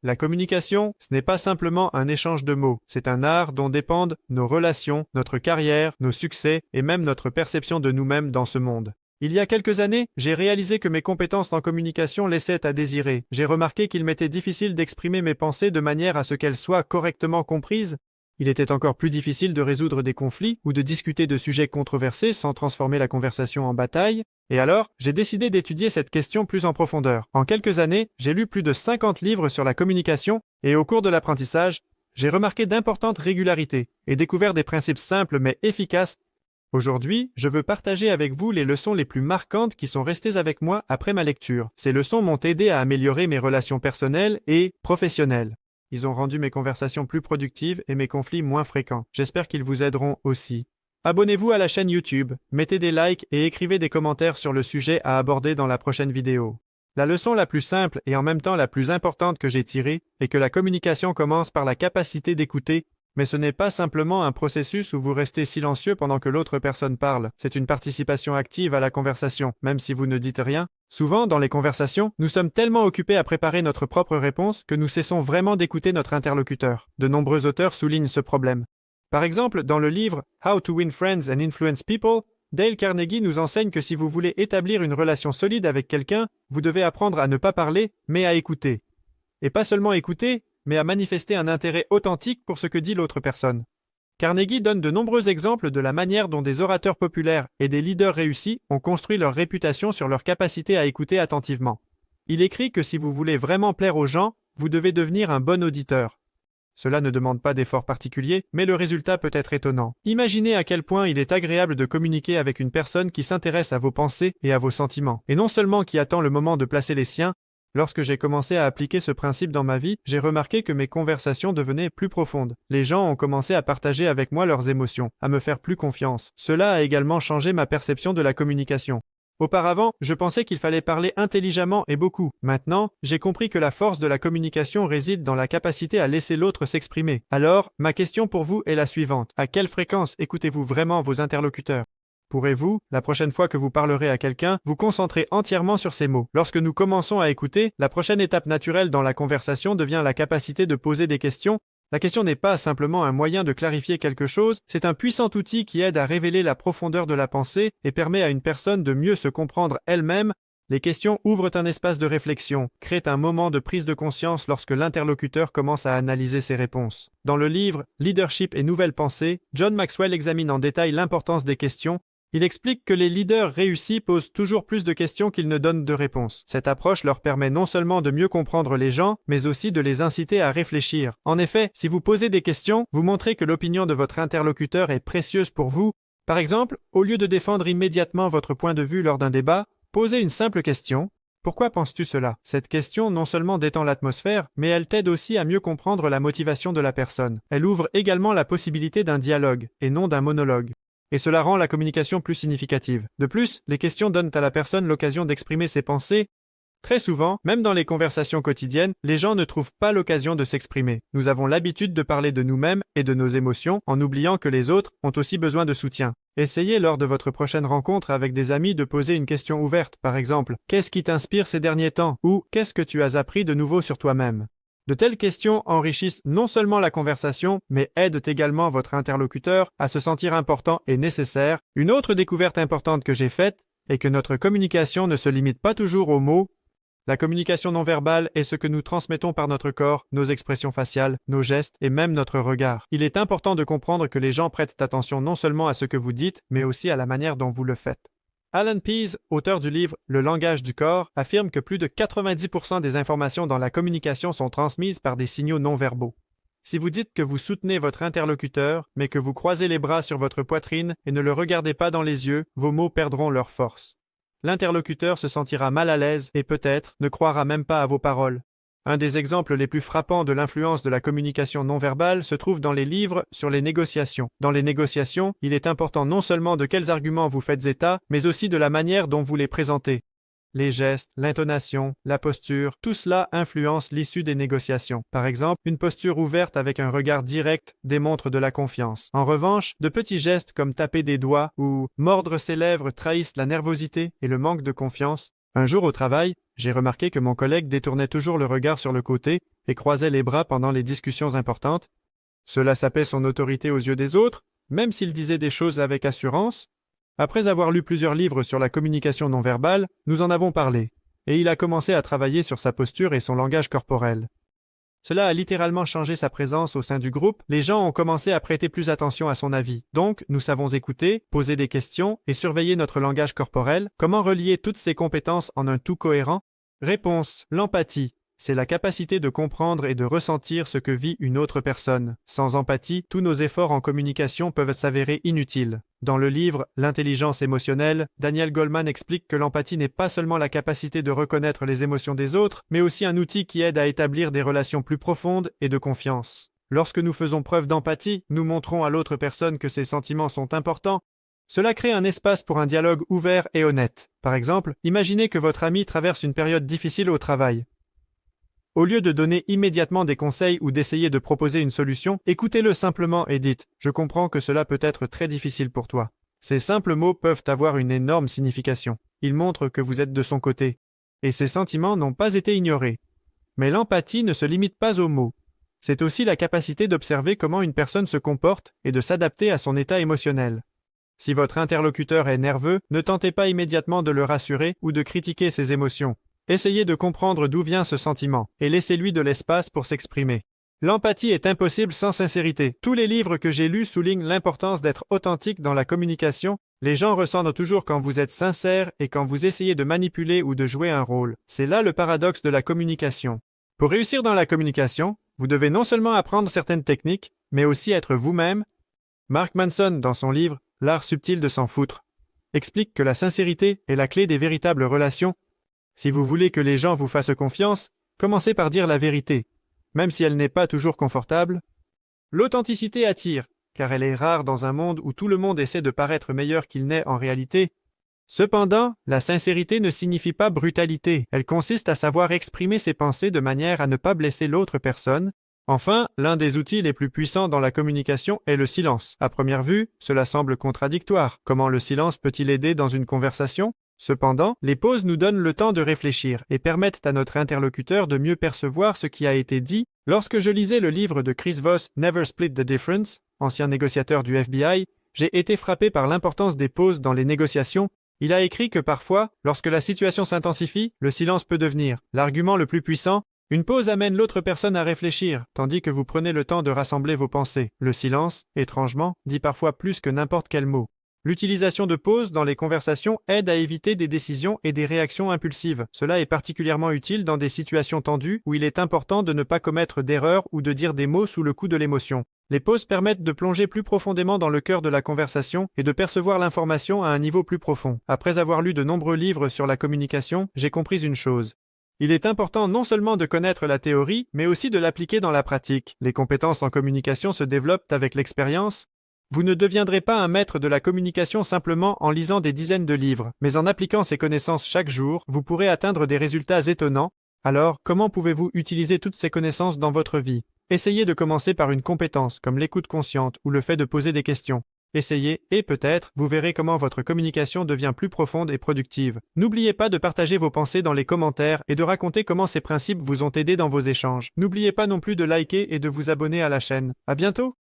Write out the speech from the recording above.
La communication, ce n'est pas simplement un échange de mots, c'est un art dont dépendent nos relations, notre carrière, nos succès et même notre perception de nous-mêmes dans ce monde. Il y a quelques années, j'ai réalisé que mes compétences en communication laissaient à désirer. J'ai remarqué qu'il m'était difficile d'exprimer mes pensées de manière à ce qu'elles soient correctement comprises. Il était encore plus difficile de résoudre des conflits ou de discuter de sujets controversés sans transformer la conversation en bataille. Et alors, j'ai décidé d'étudier cette question plus en profondeur. En quelques années, j'ai lu plus de 50 livres sur la communication et au cours de l'apprentissage, j'ai remarqué d'importantes régularités et découvert des principes simples mais efficaces. Aujourd'hui, je veux partager avec vous les leçons les plus marquantes qui sont restées avec moi après ma lecture. Ces leçons m'ont aidé à améliorer mes relations personnelles et professionnelles. Ils ont rendu mes conversations plus productives et mes conflits moins fréquents. J'espère qu'ils vous aideront aussi. Abonnez-vous à la chaîne YouTube, mettez des likes et écrivez des commentaires sur le sujet à aborder dans la prochaine vidéo. La leçon la plus simple et en même temps la plus importante que j'ai tirée est que la communication commence par la capacité d'écouter, mais ce n'est pas simplement un processus où vous restez silencieux pendant que l'autre personne parle. C'est une participation active à la conversation, même si vous ne dites rien. Souvent, dans les conversations, nous sommes tellement occupés à préparer notre propre réponse que nous cessons vraiment d'écouter notre interlocuteur. De nombreux auteurs soulignent ce problème. Par exemple, dans le livre How to Win Friends and Influence People, Dale Carnegie nous enseigne que si vous voulez établir une relation solide avec quelqu'un, vous devez apprendre à ne pas parler, mais à écouter. Et pas seulement écouter, mais à manifester un intérêt authentique pour ce que dit l'autre personne. Carnegie donne de nombreux exemples de la manière dont des orateurs populaires et des leaders réussis ont construit leur réputation sur leur capacité à écouter attentivement. Il écrit que si vous voulez vraiment plaire aux gens, vous devez devenir un bon auditeur. Cela ne demande pas d'efforts particuliers, mais le résultat peut être étonnant. Imaginez à quel point il est agréable de communiquer avec une personne qui s'intéresse à vos pensées et à vos sentiments, et non seulement qui attend le moment de placer les siens. Lorsque j'ai commencé à appliquer ce principe dans ma vie, j'ai remarqué que mes conversations devenaient plus profondes. Les gens ont commencé à partager avec moi leurs émotions, à me faire plus confiance. Cela a également changé ma perception de la communication. Auparavant, je pensais qu'il fallait parler intelligemment et beaucoup. Maintenant, j'ai compris que la force de la communication réside dans la capacité à laisser l'autre s'exprimer. Alors, ma question pour vous est la suivante. À quelle fréquence écoutez-vous vraiment vos interlocuteurs ? Pourrez-vous, la prochaine fois que vous parlerez à quelqu'un, vous concentrer entièrement sur ces mots? Lorsque nous commençons à écouter, la prochaine étape naturelle dans la conversation devient la capacité de poser des questions. La question n'est pas simplement un moyen de clarifier quelque chose, c'est un puissant outil qui aide à révéler la profondeur de la pensée et permet à une personne de mieux se comprendre elle-même. Les questions ouvrent un espace de réflexion, créent un moment de prise de conscience lorsque l'interlocuteur commence à analyser ses réponses. Dans le livre « Leadership et nouvelles pensées », John Maxwell examine en détail l'importance des questions. Il explique que les leaders réussis posent toujours plus de questions qu'ils ne donnent de réponses. Cette approche leur permet non seulement de mieux comprendre les gens, mais aussi de les inciter à réfléchir. En effet, si vous posez des questions, vous montrez que l'opinion de votre interlocuteur est précieuse pour vous. Par exemple, au lieu de défendre immédiatement votre point de vue lors d'un débat, posez une simple question. Pourquoi penses-tu cela? Cette question non seulement détend l'atmosphère, mais elle t'aide aussi à mieux comprendre la motivation de la personne. Elle ouvre également la possibilité d'un dialogue, et non d'un monologue. Et cela rend la communication plus significative. De plus, les questions donnent à la personne l'occasion d'exprimer ses pensées. Très souvent, même dans les conversations quotidiennes, les gens ne trouvent pas l'occasion de s'exprimer. Nous avons l'habitude de parler de nous-mêmes et de nos émotions en oubliant que les autres ont aussi besoin de soutien. Essayez lors de votre prochaine rencontre avec des amis de poser une question ouverte, par exemple « Qu'est-ce qui t'inspire ces derniers temps ?» ou « Qu'est-ce que tu as appris de nouveau sur toi-même ?» De telles questions enrichissent non seulement la conversation, mais aident également votre interlocuteur à se sentir important et nécessaire. Une autre découverte importante que j'ai faite est que notre communication ne se limite pas toujours aux mots. La communication non verbale est ce que nous transmettons par notre corps, nos expressions faciales, nos gestes et même notre regard. Il est important de comprendre que les gens prêtent attention non seulement à ce que vous dites, mais aussi à la manière dont vous le faites. Alan Pease, auteur du livre « Le langage du corps », affirme que plus de 90% des informations dans la communication sont transmises par des signaux non-verbaux. Si vous dites que vous soutenez votre interlocuteur, mais que vous croisez les bras sur votre poitrine et ne le regardez pas dans les yeux, vos mots perdront leur force. L'interlocuteur se sentira mal à l'aise et peut-être ne croira même pas à vos paroles. Un des exemples les plus frappants de l'influence de la communication non verbale se trouve dans les livres sur les négociations. Dans les négociations, il est important non seulement de quels arguments vous faites état, mais aussi de la manière dont vous les présentez. Les gestes, l'intonation, la posture, tout cela influence l'issue des négociations. Par exemple, une posture ouverte avec un regard direct démontre de la confiance. En revanche, de petits gestes comme taper des doigts ou mordre ses lèvres trahissent la nervosité et le manque de confiance. Un jour au travail, J'ai remarqué que mon collègue détournait toujours le regard sur le côté et croisait les bras pendant les discussions importantes. Cela sapait son autorité aux yeux des autres, même s'il disait des choses avec assurance. Après avoir lu plusieurs livres sur la communication non verbale, nous en avons parlé, et il a commencé à travailler sur sa posture et son langage corporel. Cela a littéralement changé sa présence au sein du groupe, les gens ont commencé à prêter plus attention à son avis. Donc, nous savons écouter, poser des questions et surveiller notre langage corporel. Comment relier toutes ces compétences en un tout cohérent? Réponse: l'empathie. C'est la capacité de comprendre et de ressentir ce que vit une autre personne. Sans empathie, tous nos efforts en communication peuvent s'avérer inutiles. Dans le livre « L'intelligence émotionnelle », Daniel Goleman explique que l'empathie n'est pas seulement la capacité de reconnaître les émotions des autres, mais aussi un outil qui aide à établir des relations plus profondes et de confiance. Lorsque nous faisons preuve d'empathie, nous montrons à l'autre personne que ses sentiments sont importants. Cela crée un espace pour un dialogue ouvert et honnête. Par exemple, imaginez que votre ami traverse une période difficile au travail. Au lieu de donner immédiatement des conseils ou d'essayer de proposer une solution, écoutez-le simplement et dites « Je comprends que cela peut être très difficile pour toi ». Ces simples mots peuvent avoir une énorme signification. Ils montrent que vous êtes de son côté. Et ses sentiments n'ont pas été ignorés. Mais l'empathie ne se limite pas aux mots. C'est aussi la capacité d'observer comment une personne se comporte et de s'adapter à son état émotionnel. Si votre interlocuteur est nerveux, ne tentez pas immédiatement de le rassurer ou de critiquer ses émotions. Essayez de comprendre d'où vient ce sentiment et laissez-lui de l'espace pour s'exprimer. L'empathie est impossible sans sincérité. Tous les livres que j'ai lus soulignent l'importance d'être authentique dans la communication. Les gens ressentent toujours quand vous êtes sincère et quand vous essayez de manipuler ou de jouer un rôle. C'est là le paradoxe de la communication. Pour réussir dans la communication, vous devez non seulement apprendre certaines techniques, mais aussi être vous-même. Mark Manson, dans son livre « L'art subtil de s'en foutre », explique que la sincérité est la clé des véritables relations. Si vous voulez que les gens vous fassent confiance, commencez par dire la vérité, même si elle n'est pas toujours confortable. L'authenticité attire, car elle est rare dans un monde où tout le monde essaie de paraître meilleur qu'il n'est en réalité. Cependant, la sincérité ne signifie pas brutalité, elle consiste à savoir exprimer ses pensées de manière à ne pas blesser l'autre personne. Enfin, l'un des outils les plus puissants dans la communication est le silence. À première vue, cela semble contradictoire. Comment le silence peut-il aider dans une conversation? Cependant, les pauses nous donnent le temps de réfléchir et permettent à notre interlocuteur de mieux percevoir ce qui a été dit. Lorsque je lisais le livre de Chris Voss, Never Split the Difference, ancien négociateur du FBI, j'ai été frappé par l'importance des pauses dans les négociations. Il a écrit que parfois, lorsque la situation s'intensifie, le silence peut devenir l'argument le plus puissant. Une pause amène l'autre personne à réfléchir, tandis que vous prenez le temps de rassembler vos pensées. Le silence, étrangement, dit parfois plus que n'importe quel mot. L'utilisation de pauses dans les conversations aide à éviter des décisions et des réactions impulsives. Cela est particulièrement utile dans des situations tendues où il est important de ne pas commettre d'erreurs ou de dire des mots sous le coup de l'émotion. Les pauses permettent de plonger plus profondément dans le cœur de la conversation et de percevoir l'information à un niveau plus profond. Après avoir lu de nombreux livres sur la communication, j'ai compris une chose. Il est important non seulement de connaître la théorie, mais aussi de l'appliquer dans la pratique. Les compétences en communication se développent avec l'expérience. Vous ne deviendrez pas un maître de la communication simplement en lisant des dizaines de livres, mais en appliquant ces connaissances chaque jour, vous pourrez atteindre des résultats étonnants. Alors, comment pouvez-vous utiliser toutes ces connaissances dans votre vie? Essayez de commencer par une compétence, comme l'écoute consciente ou le fait de poser des questions. Essayez et peut-être, vous verrez comment votre communication devient plus profonde et productive. N'oubliez pas de partager vos pensées dans les commentaires et de raconter comment ces principes vous ont aidé dans vos échanges. N'oubliez pas non plus de liker et de vous abonner à la chaîne. À bientôt!